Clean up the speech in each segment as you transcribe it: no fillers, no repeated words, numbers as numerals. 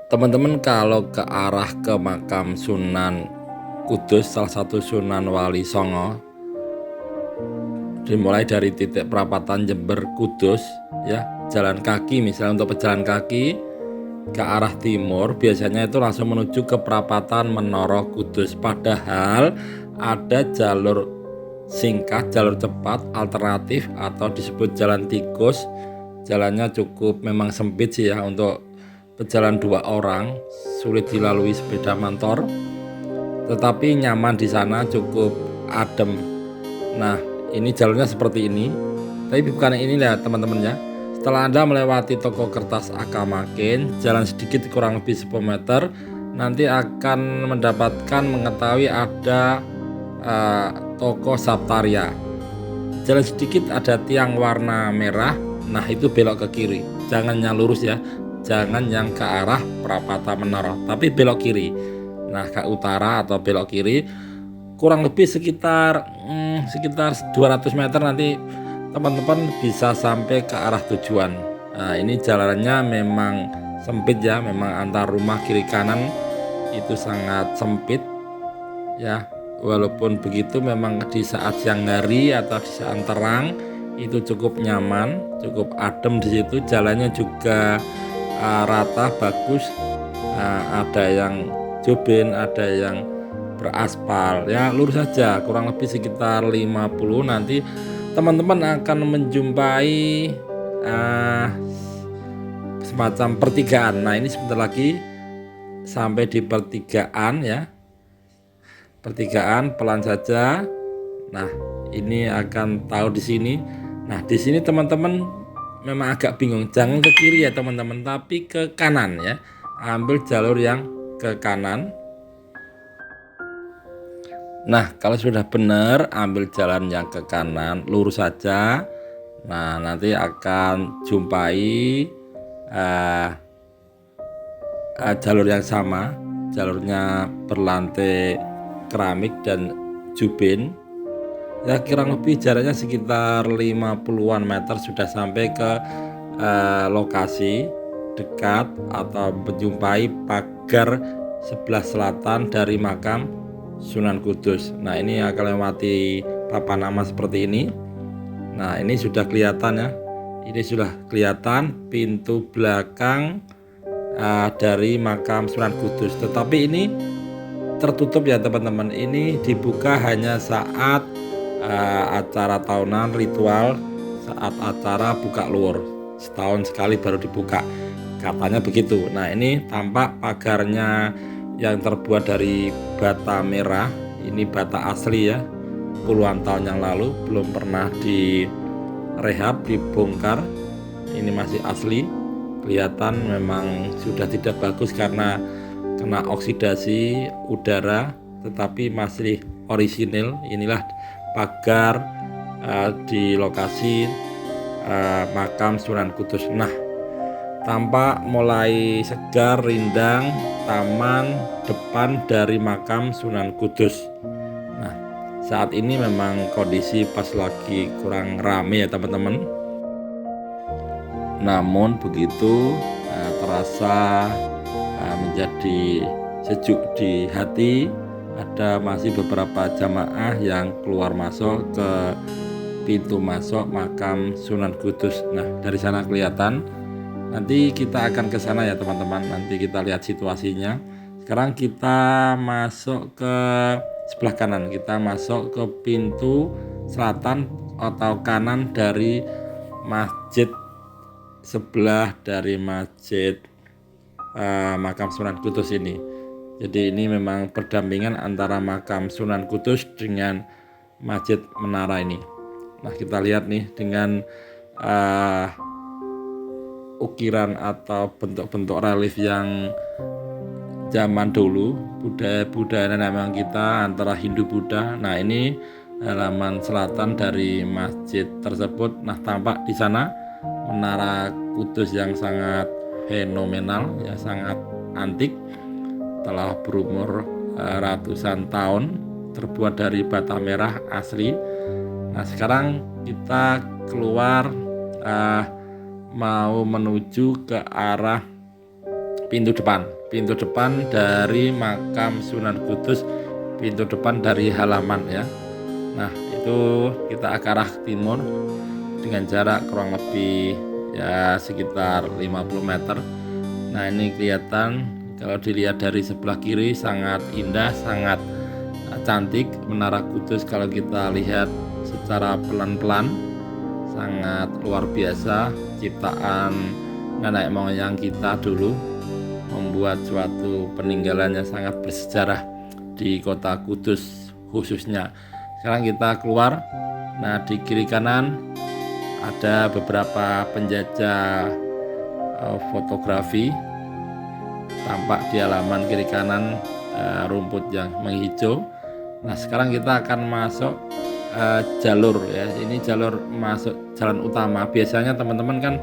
Teman-teman kalau ke arah ke makam Sunan Kudus, salah satu Sunan Wali Songo, dimulai dari titik perapatan Jember Kudus ya, jalan kaki misalnya untuk pejalan kaki ke arah timur biasanya itu langsung menuju ke perapatan Menara Kudus, padahal ada jalur singkat, jalur cepat alternatif atau disebut jalan tikus. Jalannya cukup memang sempit sih ya, untuk pejalan 2 orang, sulit dilalui sepeda motor, tetapi nyaman di sana, cukup adem. Nah, ini jalurnya seperti ini, tapi bukan ini ya teman-teman ya. Setelah Anda melewati toko kertas Akamakin, jalan sedikit kurang lebih 10 meter, nanti akan mendapatkan mengetahui ada toko Saptaria. Jalan sedikit ada tiang warna merah, nah itu belok ke kiri, jangan yang lurus ya, jangan yang ke arah perapatan Menara, tapi belok kiri. Nah, ke utara atau belok kiri kurang lebih sekitar 200 meter nanti teman-teman bisa sampai ke arah tujuan. Nah, ini jalannya memang sempit ya, memang antar rumah kiri kanan itu sangat sempit ya. Walaupun begitu memang di saat siang hari atau di saat terang itu cukup nyaman, cukup adem di situ. Jalannya juga rata, bagus. Ada yang joben, ada yang beraspal ya, lurus saja kurang lebih sekitar 50. Nanti teman-teman akan menjumpai semacam pertigaan. Nah, ini sebentar lagi sampai di pertigaan ya. Pertigaan, pelan saja. Nah, ini akan tahu di sini. Nah, di sini teman-teman memang agak bingung. Jangan ke kiri ya teman-teman, tapi ke kanan ya. Ambil jalur yang ke kanan. Nah, kalau sudah benar, ambil jalan yang ke kanan, lurus saja. Nah, nanti akan jumpai jalur yang sama. Jalurnya berlantai keramik dan juben ya, kurang lebih jaraknya sekitar 50-an meter sudah sampai ke lokasi dekat atau menjumpai pagar sebelah selatan dari makam Sunan Kudus. Nah, ini akan lewati papan nama seperti ini. Nah, ini sudah kelihatan ya, ini sudah kelihatan pintu belakang dari makam Sunan Kudus, tetapi ini tertutup ya teman-teman. Ini dibuka hanya saat acara tahunan ritual, saat acara buka luar, setahun sekali baru dibuka, katanya begitu. Nah, ini tampak pagarnya yang terbuat dari bata merah. Ini bata asli ya, puluhan tahun yang lalu, belum pernah direhab, dibongkar. Ini masih asli, kelihatan memang sudah tidak bagus karena kena oksidasi udara, tetapi masih orisinil. Inilah pagar di lokasi makam Sunan Kudus. Nah, tampak mulai segar, rindang taman depan dari makam Sunan Kudus. Nah, saat ini memang kondisi pas lagi kurang rame ya teman-teman. Namun begitu terasa menjadi sejuk di hati. Ada masih beberapa jamaah yang keluar masuk ke pintu masuk makam Sunan Kudus. Nah, dari sana kelihatan. Nanti kita akan ke sana ya teman-teman. Nanti kita lihat situasinya. Sekarang kita masuk ke sebelah kanan. Kita masuk ke pintu selatan atau kanan dari masjid, sebelah dari masjid makam Sunan Kudus ini. Jadi ini memang berdampingan antara makam Sunan Kudus dengan masjid menara ini. Nah, kita lihat nih dengan ukiran atau bentuk-bentuk relief yang zaman dulu, budaya nenek moyang kita antara Hindu Buddha. Nah, ini halaman selatan dari masjid tersebut. Nah, tampak di sana menara Kudus yang sangat fenomenal ya, sangat antik, telah berumur ratusan tahun, terbuat dari bata merah asli. Nah, sekarang kita keluar mau menuju ke arah pintu depan. pintu depan dari makam Sunan Kudus, pintu depan dari halaman ya. Nah itu kita ke arah timur dengan jarak kurang lebih ya sekitar 50 meter. Nah ini kelihatan kalau dilihat dari sebelah kiri sangat indah, sangat cantik Menara Kudus. Kalau kita lihat secara pelan-pelan sangat luar biasa, ciptaan nenek moyang kita dulu membuat suatu peninggalan yang sangat bersejarah di kota Kudus khususnya. Sekarang kita keluar. Nah di kiri kanan ada beberapa penjajah fotografi, tampak di halaman kiri kanan rumput yang menghijau. Nah sekarang kita akan masuk jalur ya, ini jalur masuk jalan utama. Biasanya teman-teman kan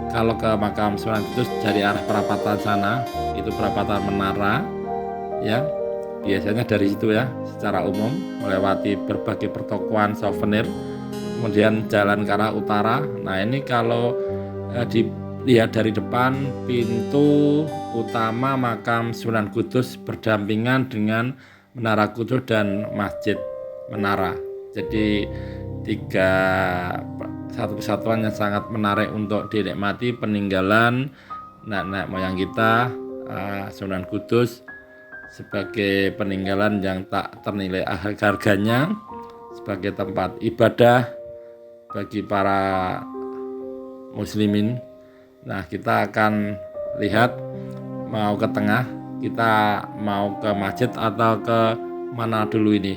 kalau ke makam Sunan Kudus dari arah perapatan sana, itu perapatan Menara ya, biasanya dari situ ya secara umum melewati berbagai pertokoan souvenir, kemudian jalan ke arah utara. Nah ini kalau dilihat dari depan, pintu utama makam Sunan Kudus berdampingan dengan Menara Kudus dan Masjid Menara. Jadi satu kesatuan yang sangat menarik untuk dinikmati peninggalan nenek moyang kita, Sunan Kudus, sebagai peninggalan yang tak ternilai harganya, sebagai tempat ibadah bagi para muslimin. Nah kita akan lihat mau ke tengah, kita mau ke masjid atau ke mana dulu ini.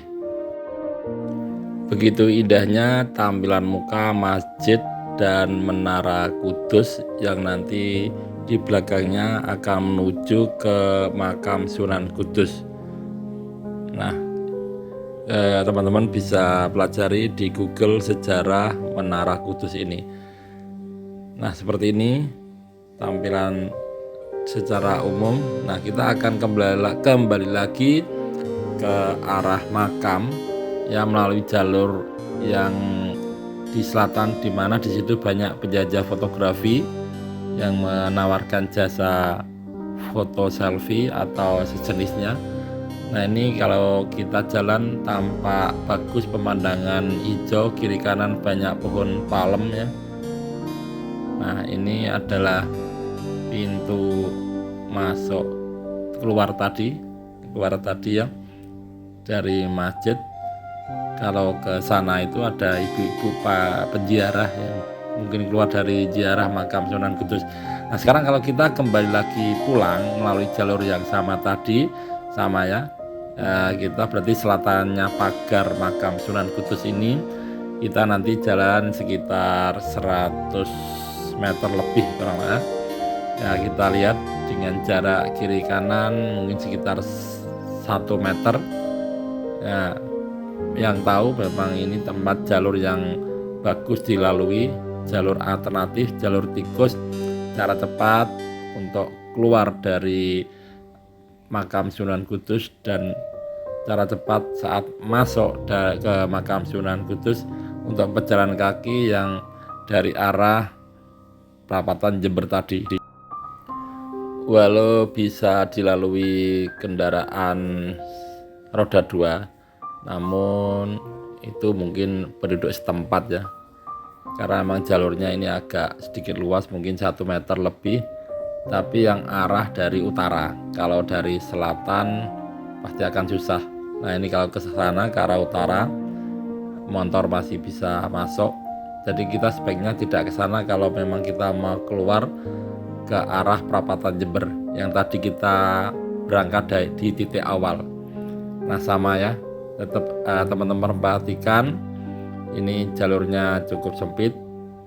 Begitu indahnya tampilan muka masjid dan Menara Kudus yang nanti di belakangnya akan menuju ke makam Sunan Kudus. Nah teman-teman bisa pelajari di Google sejarah Menara Kudus ini. Nah seperti ini tampilan secara umum. Nah kita akan kembali lagi ke arah makam ya, melalui jalur yang di selatan, di mana di situ banyak penjajah fotografi yang menawarkan jasa foto selfie atau sejenisnya. Nah ini kalau kita jalan tampak bagus, pemandangan hijau, kiri kanan banyak pohon palem ya. Nah ini adalah pintu masuk keluar tadi ya dari masjid. Kalau ke sana itu ada ibu-ibu penziarah yang mungkin keluar dari ziarah makam Sunan Kudus. Nah sekarang kalau kita kembali lagi pulang melalui jalur yang sama tadi, sama ya, kita berarti selatannya pagar makam Sunan Kudus ini, kita nanti jalan sekitar 100 meter lebih kurang lebih ya. Kita lihat dengan jarak kiri kanan mungkin sekitar 1 meter ya. Yang tahu memang ini tempat jalur yang bagus dilalui, jalur alternatif, jalur tikus, cara cepat untuk keluar dari makam Sunan Kudus dan cara cepat saat masuk ke makam Sunan Kudus untuk pejalan kaki yang dari arah perapatan Jember tadi. Walau bisa dilalui kendaraan roda 2, namun itu mungkin penduduk setempat ya, karena memang jalurnya ini agak sedikit luas, mungkin 1 meter lebih, tapi yang arah dari utara. Kalau dari selatan pasti akan susah. Nah ini kalau ke sana ke arah utara motor masih bisa masuk, jadi kita sebaiknya tidak ke sana kalau memang kita mau keluar ke arah perapatan Jember yang tadi kita berangkat di titik awal. Nah sama ya, tetap teman-teman perhatikan ini jalurnya cukup sempit,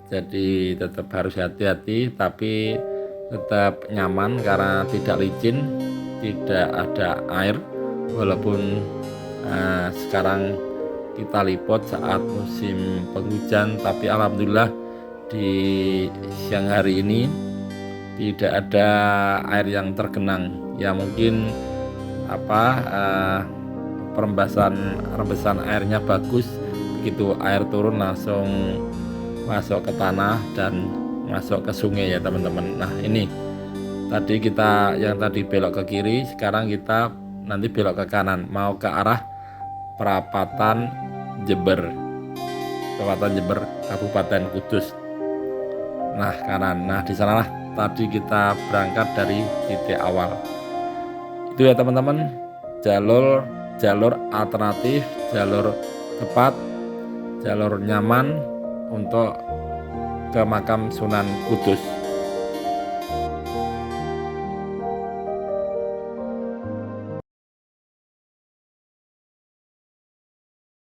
jadi tetap harus hati-hati, tapi tetap nyaman karena tidak licin, tidak ada air. Walaupun sekarang kita liput saat musim penghujan, tapi alhamdulillah di siang hari ini tidak ada air yang tergenang ya. Mungkin rembesan airnya bagus, begitu air turun langsung masuk ke tanah dan masuk ke sungai ya teman-teman. Nah ini Tadi kita yang tadi belok ke kiri, sekarang kita nanti belok ke kanan, mau ke arah perapatan Jember, Kabupaten Kudus. Nah, kanan. Nah, di sanalah tadi kita berangkat dari titik awal. Itu ya teman-teman, jalur alternatif, jalur tepat, jalur nyaman untuk ke makam Sunan Kudus.